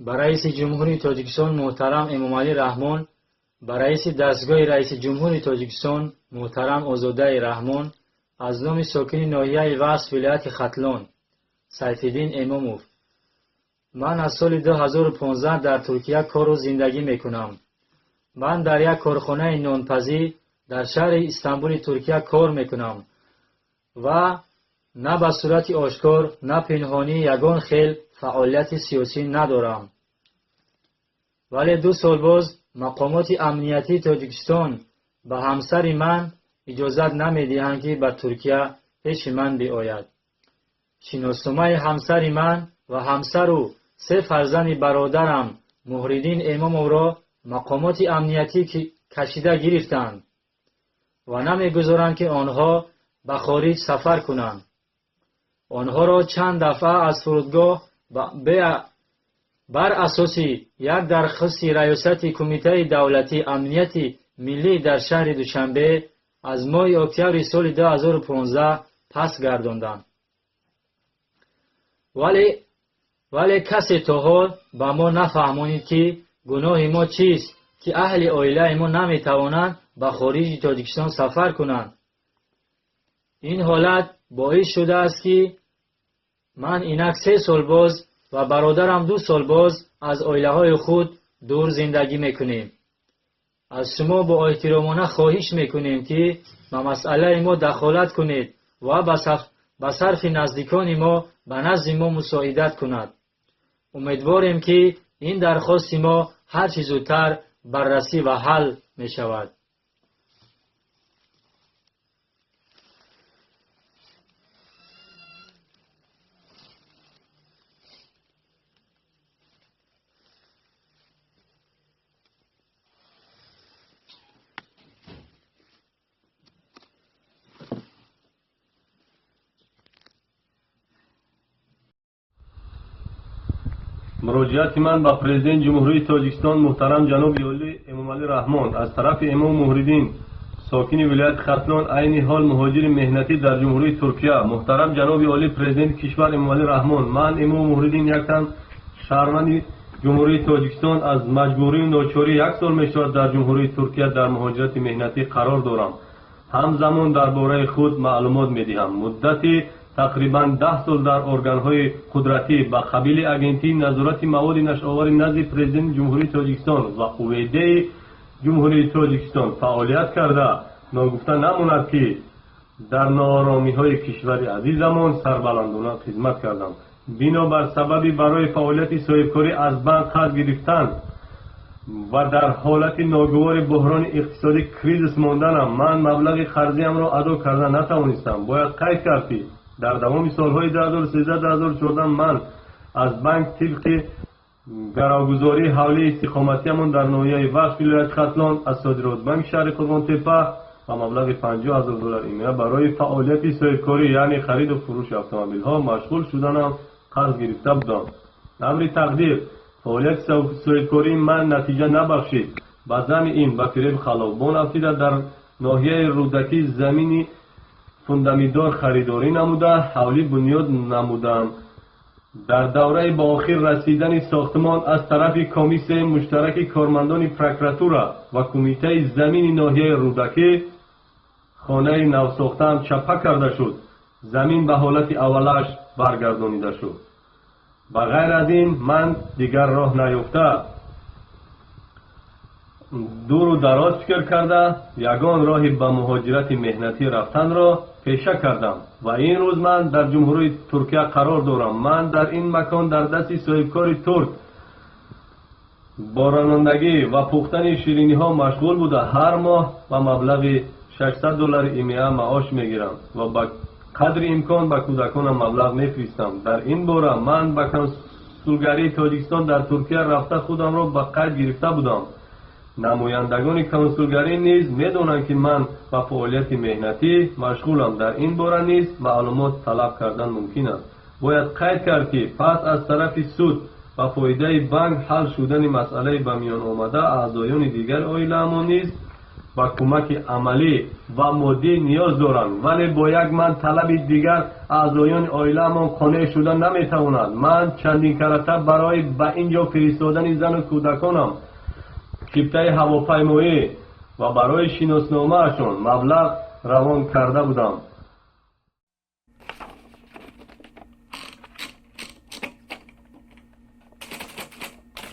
به رئیس جمهوری تاجیکستان محترم امامعلی رحمان، به رئیس دستگاه رئیس جمهوری تاجیکستان محترم آزاده رحمان، از نام ساکن ناحیه وست ولایت ختلان سیفالدین اماموف. من از سال 2015 در ترکیه کار و زندگی میکنم. من در یک کارخانه نانپزی در شهر استانبول ترکیه کار میکنم و نه به صورت آشکار نه پنهانی یگان خیل فعالیت سیاسی ندارم. ولی 2 سال باز مقامات امنیتی تاجیکستان به همسر من اجازت نمیدهند که به ترکیه پیش من بیاید. شناسنامه همسر من و همسر و 3 فرزند برادرم محردین امام را مقامات امنیتی کشیده گرفتند و نمیگذارند که آنها به خارج سفر کنند. آنها را چند دفعه از فرودگاه بر اساس یک درخواست ریاست کمیته دولتی امنیت ملی در شهر دوشنبه از ماه اکتبر سال 2015 پس گرداندند. ولی کسی تا حال به ما نفهمانید که گناه ما چیست که اهل عائله ما نمیتوانند به خارج تاجیکستان سفر کنند. این حالت باعث شده است که من اینک 3 سال باز و برادرم 2 سال باز از عائله های خود دور زندگی میکنیم. از شما با احترامانه خواهش میکنیم که به مسئله ما دخالت کنید و به صرف نزدیکان ما به نزد ما مساعدت کند. امیدواریم که این درخواست ما هر چه زودتر بررسی و حل می شود. مراجعت من به پرزیدنت جمهوری تاجیکستان محترم جناب عالی امامعلی رحمان از طرف امام محردین ساکن ولایت ختلان عین حال مهاجر مهنتی در جمهوری ترکیه محترم جناب عالی پرزیدنت کشور امامعلی رحمان، من امام محردین یک تن شهروند جمهوری تاجیکستان از مجبوری و ناچاری 1 سال میشود در جمهوری ترکیه در مهاجرت مهنتی قرار دارم. همزمان درباره خود معلومات میدهم. مدتی تقریبا 10 سال در ارگان‌های قدرتی به قبیل اگنتی نظارت مواد نشآور نزد پرزیدنت جمهوری تاجیکستان و قویده جمهوری تاجیکستان فعالیت کرده ناگفته نماند که در ناآرامی‌های کشور عزیزمان سربلندانه خدمت کردم. بنابر سببی برای فعالیت صاحبکاری از بانک قرض گرفتن و در حالت ناگوار بحران اقتصادی کریزیس ماندنم من مبلغ قرضیم را ادا کردن نتوانستم. باید قید کرد که در دوام سالهای 2013-2014 من از بانک طبق گراگزاری حوله استقامتیمان در ناحیه وست ولایت ختلان از صادرات بانک شهر قربان تپه و مبلغ $50,000 ایمنه برای فعالیت صاحبکاری یعنی خرید و فروش اتومبیل ها مشغول شدنم قرض گرفته بودم. امر تقدیر فعالیت صاحبکاری من نتیجه نبخشید. با ضمن این به فریب خلافبان افتیده در ناحیه رودکی زمینی فوندامیدار خریداری نموده حولی بنیاد نمودم. در دوره با آخر رسیدن ساختمان از طرف کمیسیون مشترک کارمندان پروکراتورا و کمیته زمین ناحیه رودکی خانه نو ساختن چپه کرده شد. زمین به حالت اولش برگردانیده شد. بغیر از این من دیگر راه نیافته دور و دراز فکر کرده یگان راهی به مهاجرت مهنتی رفتن را پیشه کردم و این روز من در جمهوری ترکیه قرار دارم. من در این مکان در دست صاحبکار ترک با رانندگی و پختن شیرینی ها مشغول بوده هر ماه و مبلغ $600 ایمنه معاش میگیرم و با قدر امکان به کودکانم مبلغ میفرستم. در این باره من به کنسولگری تاجیکستان در ترکیه رفته خودم را به قید گرفته بودم. نمایندگان کنسولگری نیز میدانند که من با فعالیت مهنتی مشغولم. در این باره نیز معلومات طلب کردن ممکن است. باید قید کرد که پس از طرف سود و فایده بانک حل شدن مسئله به میان آمده اعضایان دیگر عائله ما نیز با کمک عملی و مادی نیاز دارند، ولی با یک من طلب دیگر اعضایان عائله ما قانع شدن نمیتواند. من چندین کرته برای به اینجا فرستادن زن و کودکانم کیپته هواپیمایی و برای شناسنامه‌شان مبلغ روان کرده بودم.